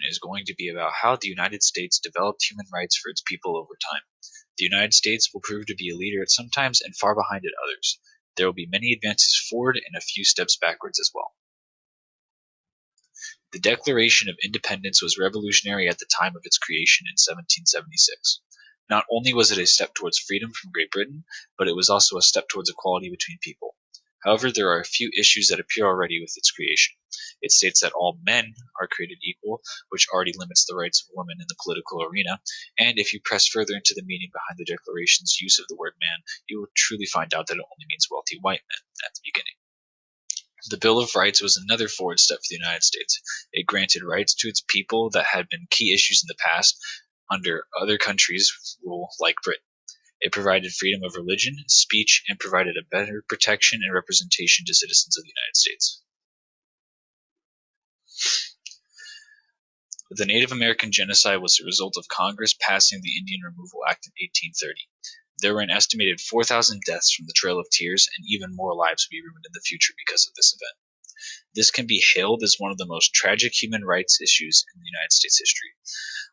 is going to be about how the United States developed human rights for its people over time. The United States will prove to be a leader at some times and far behind at others. There will be many advances forward and a few steps backwards as well. The Declaration of Independence was revolutionary at the time of its creation in 1776. Not only was it a step towards freedom from Great Britain, but it was also a step towards equality between people. However, there are a few issues that appear already with its creation. It states that all men are created equal, which already limits the rights of women in the political arena, and if you press further into the meaning behind the Declaration's use of the word man, you will truly find out that it only means wealthy white men at the beginning. The Bill of Rights was another forward step for the United States. It granted rights to its people that had been key issues in the past under other countries' rule like Britain. It provided freedom of religion, speech, and provided a better protection and representation to citizens of the United States. The Native American genocide was the result of Congress passing the Indian Removal Act in 1830. There were an estimated 4,000 deaths from the Trail of Tears, and even more lives will be ruined in the future because of this event. This can be hailed as one of the most tragic human rights issues in the United States history,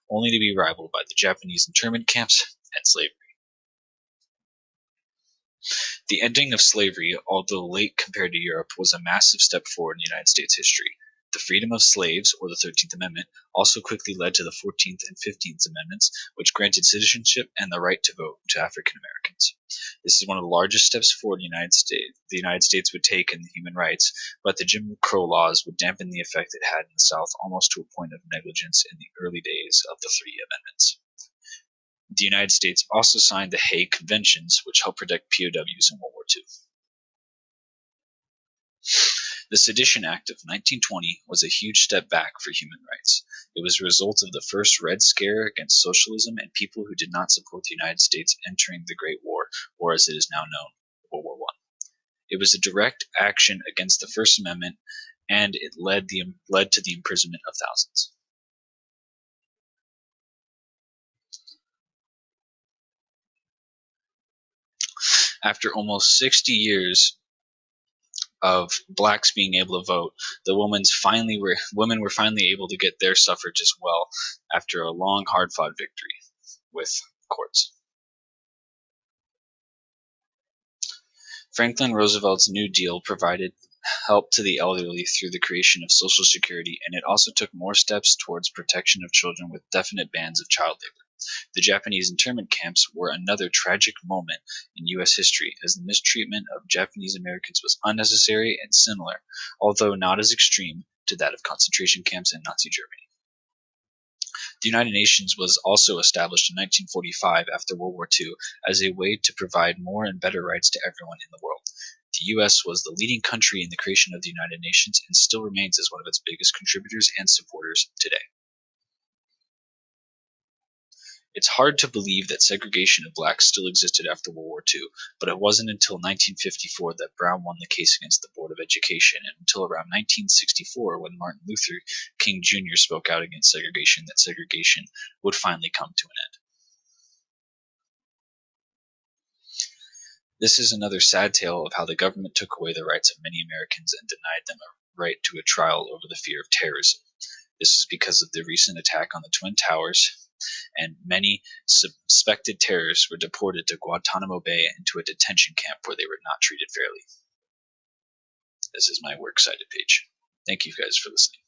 only to be rivaled by the Japanese internment camps and slavery. The ending of slavery, although late compared to Europe, was a massive step forward in United States history. The freedom of slaves, or the 13th Amendment, also quickly led to the 14th and 15th Amendments, which granted citizenship and the right to vote to African Americans. This is one of the largest steps forward the United States would take in human rights, but the Jim Crow laws would dampen the effect it had in the South almost to a point of negligence in the early days of the three amendments. The United States also signed the Hague Conventions, which helped protect POWs in World War II. The Sedition Act of 1920 was a huge step back for human rights. It was a result of the first Red Scare against socialism and people who did not support the United States entering the Great War, or as it is now known, World War I. It was a direct action against the First Amendment, and it led to the imprisonment of thousands. After almost 60 years of blacks being able to vote, the women were finally able to get their suffrage as well after a long, hard-fought victory with courts. Franklin Roosevelt's New Deal provided help to the elderly through the creation of Social Security, and it also took more steps towards protection of children with definite bans of child labor. The Japanese internment camps were another tragic moment in U.S. history, as the mistreatment of Japanese Americans was unnecessary and similar, although not as extreme, to that of concentration camps in Nazi Germany. The United Nations was also established in 1945 after World War II as a way to provide more and better rights to everyone in the world. The U.S. was the leading country in the creation of the United Nations and still remains as one of its biggest contributors and supporters today. It's hard to believe that segregation of blacks still existed after World War II, but it wasn't until 1954 that Brown won the case against the Board of Education, and until around 1964 when Martin Luther King Jr. spoke out against segregation that segregation would finally come to an end. This is another sad tale of how the government took away the rights of many Americans and denied them a right to a trial over the fear of terrorism. This is because of the recent attack on the Twin Towers, and many suspected terrorists were deported to Guantanamo Bay into a detention camp where they were not treated fairly. This is my works cited page. Thank you guys for listening.